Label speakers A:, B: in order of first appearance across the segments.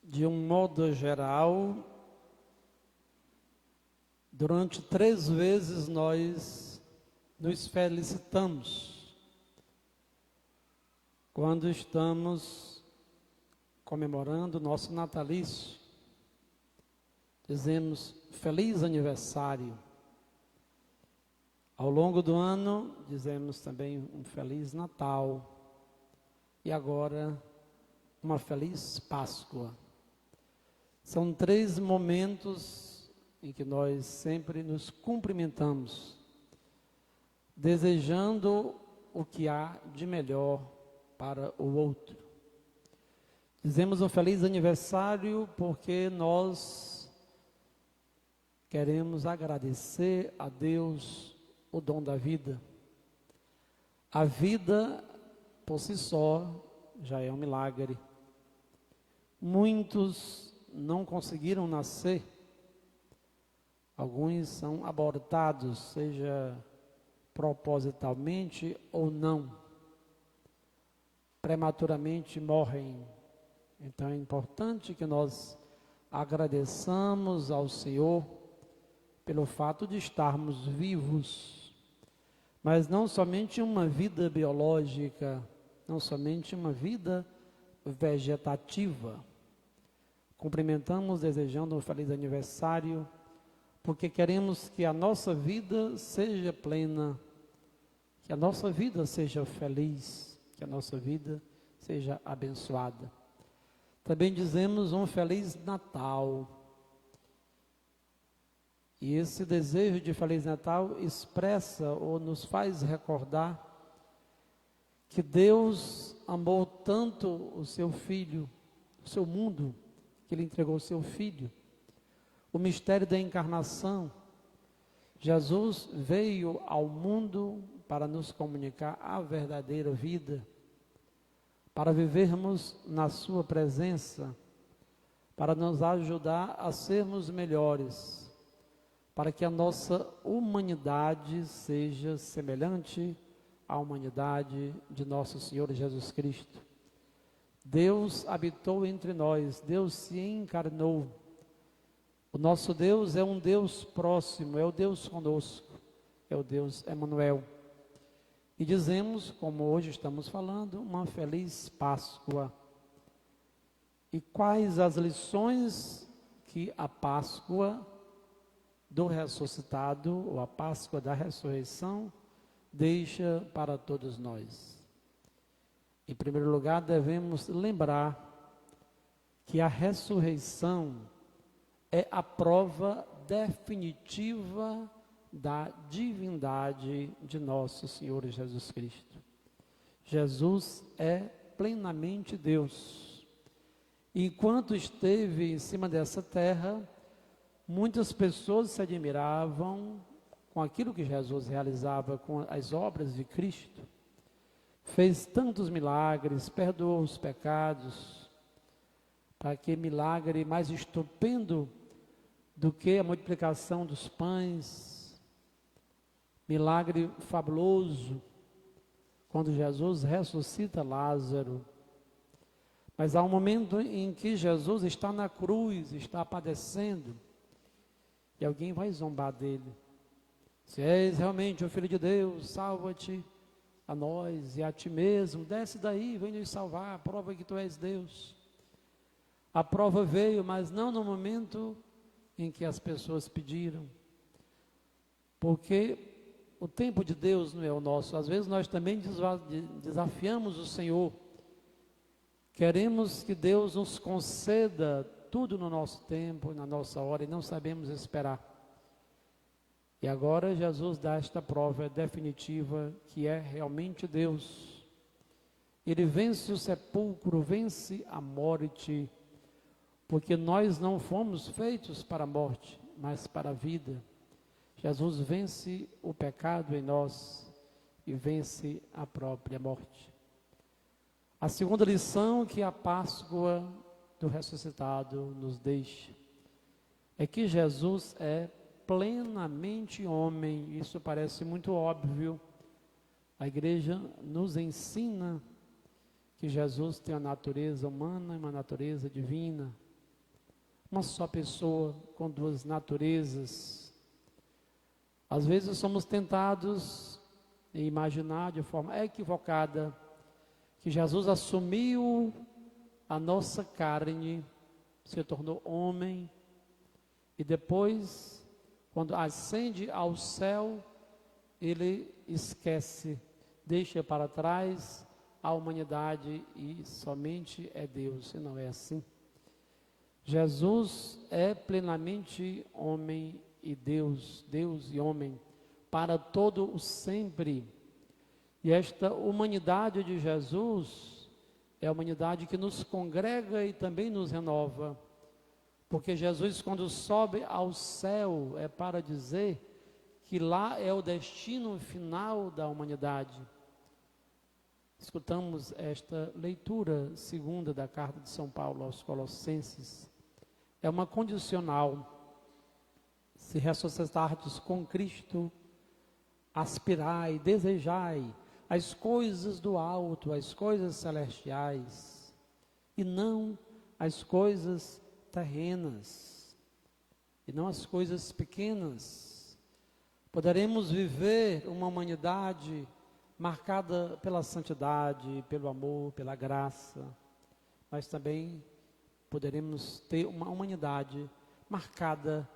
A: De um modo geral, durante 3 vezes nós nos felicitamos quando estamos comemorando o nosso natalício. Dizemos feliz aniversário. Ao longo do ano, dizemos também um feliz Natal. E agora, uma feliz Páscoa. São 3 momentos em que nós sempre nos cumprimentamos, desejando o que há de melhor para o outro. Dizemos um feliz aniversário porque nós queremos agradecer a Deus o dom da vida. A vida, por si só, já é um milagre. Muitos não conseguiram nascer, alguns são abortados, seja propositalmente ou não, prematuramente morrem. Então é importante que nós agradeçamos ao Senhor pelo fato de estarmos vivos, mas não somente uma vida biológica, não somente uma vida vegetativa. Cumprimentamos desejando um feliz aniversário, porque queremos que a nossa vida seja plena, que a nossa vida seja feliz, que a nossa vida seja abençoada. Também dizemos um feliz Natal. E esse desejo de feliz Natal expressa ou nos faz recordar que Deus amou tanto o seu Filho, o seu mundo, que Ele entregou o seu Filho. O mistério da encarnação. Jesus veio ao mundo para nos comunicar a verdadeira vida, para vivermos na sua presença, para nos ajudar a sermos melhores, para que a nossa humanidade seja semelhante à humanidade de nosso Senhor Jesus Cristo. Deus habitou entre nós, Deus se encarnou. O nosso Deus é um Deus próximo, é o Deus conosco, é o Deus Emanuel. E dizemos, como hoje estamos falando, uma feliz Páscoa. E quais as lições que a Páscoa do ressuscitado, ou a Páscoa da ressurreição, deixa para todos nós? Em primeiro lugar, devemos lembrar que a ressurreição é a prova definitiva da divindade de nosso Senhor Jesus Cristo. Jesus é plenamente Deus. Enquanto esteve em cima dessa terra, muitas pessoas se admiravam com aquilo que Jesus realizava, com as obras de Cristo. Fez tantos milagres, perdoou os pecados. Para que milagre mais estupendo do que a multiplicação dos pães, milagre fabuloso, quando Jesus ressuscita Lázaro. Mas há um momento em que Jesus está na cruz, está padecendo, e alguém vai zombar dele. Se és realmente o Filho de Deus, salva-te a nós e a ti mesmo, desce daí, vem nos salvar, prova que tu és Deus. A prova veio, mas não no momento em que as pessoas pediram, porque o tempo de Deus não é o nosso. Às vezes nós também desafiamos o Senhor, queremos que Deus nos conceda tudo no nosso tempo, na nossa hora, e não sabemos esperar. E agora Jesus dá esta prova definitiva que é realmente Deus. Ele vence o sepulcro, vence a morte, porque nós não fomos feitos para a morte, mas para a vida. Jesus vence o pecado em nós e vence a própria morte. A segunda lição que a Páscoa do ressuscitado nos deixa é que Jesus é plenamente homem. Isso parece muito óbvio. A igreja nos ensina que Jesus tem a natureza humana e uma natureza divina. uma só pessoa com duas naturezas. Às vezes somos tentados a imaginar de forma equivocada que Jesus assumiu a nossa carne, se tornou homem, e depois, quando ascende ao céu, ele esquece, deixa para trás a humanidade e somente é Deus, e não é assim. Jesus é plenamente homem e Deus, Deus e homem, para todo o sempre. E esta humanidade de Jesus é a humanidade que nos congrega e também nos renova. Porque Jesus, quando sobe ao céu, é para dizer que lá é o destino final da humanidade. Escutamos esta leitura segunda da carta de São Paulo aos Colossenses. É uma condicional. Se ressuscitardes com Cristo, aspirai, desejai as coisas do alto, as coisas celestiais, e não as coisas terrenas, e não as coisas pequenas. Poderemos viver uma humanidade marcada pela santidade, pelo amor, pela graça, mas também poderemos ter uma humanidade marcada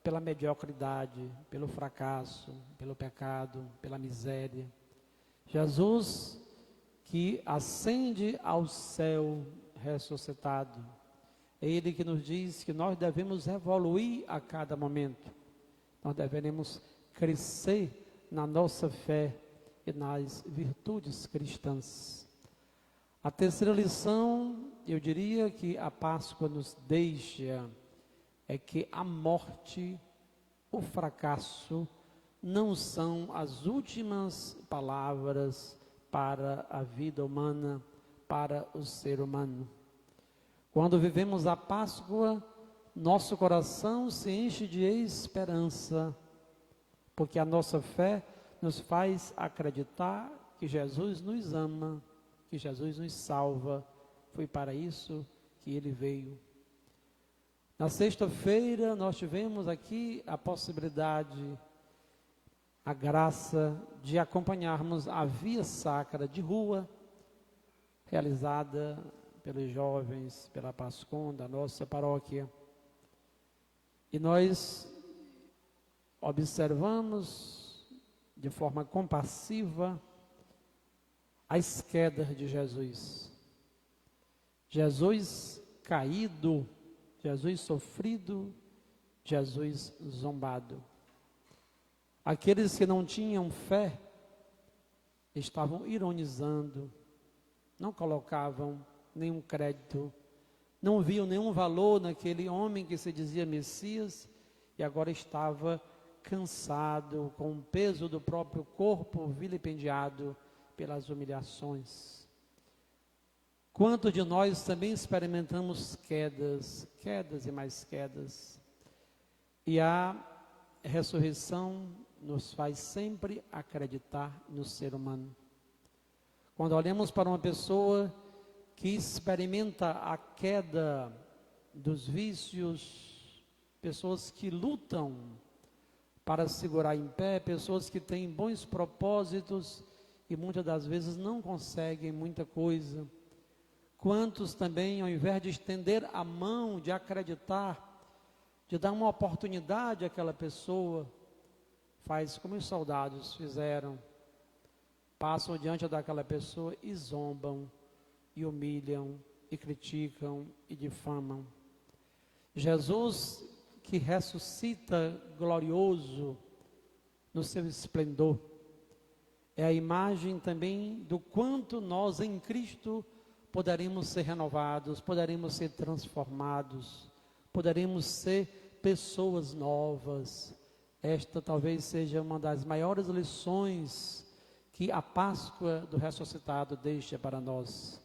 A: pela mediocridade, pelo fracasso, pelo pecado, pela miséria. Jesus, que ascende ao céu ressuscitado, é Ele que nos diz que nós devemos evoluir a cada momento, nós devemos crescer na nossa fé e nas virtudes cristãs. A terceira lição, eu diria que a Páscoa nos deixa, é que a morte, o fracasso, não são as últimas palavras para a vida humana, para o ser humano. Quando vivemos a Páscoa, nosso coração se enche de esperança, porque a nossa fé nos faz acreditar que Jesus nos ama, que Jesus nos salva. Foi para isso que Ele veio. Na sexta-feira, nós tivemos aqui a possibilidade, a graça de acompanharmos a via sacra de rua, realizada pelos jovens, pela Pascom da nossa paróquia. E nós observamos de forma compassiva as quedas de Jesus. Jesus caído, Jesus sofrido, Jesus zombado. Aqueles que não tinham fé estavam ironizando, não colocavam nenhum crédito, não viam nenhum valor naquele homem que se dizia Messias e agora estava cansado, com o peso do próprio corpo vilipendiado pelas humilhações. Quantos de nós também experimentamos quedas e mais quedas, e a ressurreição nos faz sempre acreditar no ser humano. Quando olhamos para uma pessoa que experimenta a queda dos vícios, pessoas que lutam para segurar em pé, pessoas que têm bons propósitos e muitas das vezes não conseguem muita coisa. Quantos também, ao invés de estender a mão, de acreditar, de dar uma oportunidade àquela pessoa, faz como os soldados fizeram, passam diante daquela pessoa e zombam, e humilham, e criticam, e difamam. Jesus, que ressuscita glorioso no seu esplendor, é a imagem também do quanto nós em Cristo poderemos ser renovados, poderemos ser transformados, poderemos ser pessoas novas. Esta talvez seja uma das maiores lições que a Páscoa do ressuscitado deixa para nós.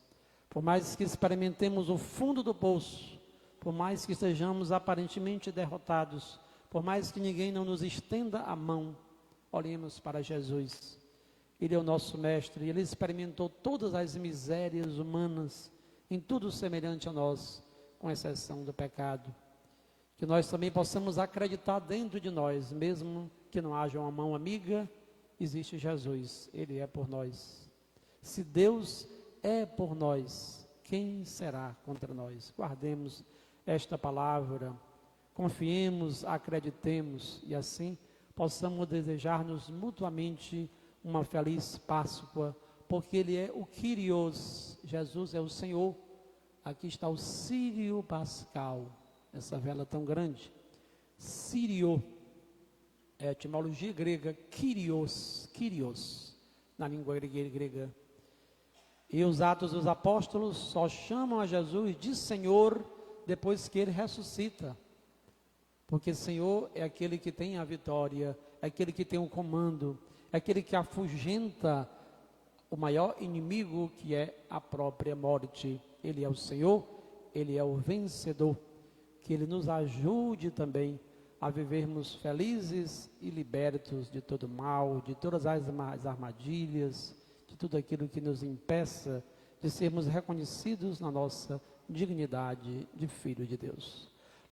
A: Por mais que experimentemos o fundo do poço, por mais que estejamos aparentemente derrotados, por mais que ninguém não nos estenda a mão, olhemos para Jesus. Ele é o nosso mestre, Ele experimentou todas as misérias humanas, em tudo semelhante a nós, com exceção do pecado. que nós também possamos acreditar dentro de nós, mesmo que não haja uma mão amiga, existe Jesus, Ele é por nós. Se Deus é por nós, quem será contra nós? Guardemos esta palavra, confiemos, acreditemos e assim possamos desejar-nos mutuamente uma feliz Páscoa, porque Ele é o Kyrios, Jesus é o Senhor. Aqui está o Círio Pascal, essa vela tão grande. Círio é a etimologia grega, Kyrios, na língua grega. E os Atos dos Apóstolos só chamam a Jesus de Senhor depois que Ele ressuscita. Porque Senhor é aquele que tem a vitória, é aquele que tem o comando, é aquele que afugenta o maior inimigo, que é a própria morte. Ele é o Senhor, Ele é o vencedor. Que Ele nos ajude também a vivermos felizes e libertos de todo mal, de todas as armadilhas, de tudo aquilo que nos impeça de sermos reconhecidos na nossa dignidade de filho de Deus.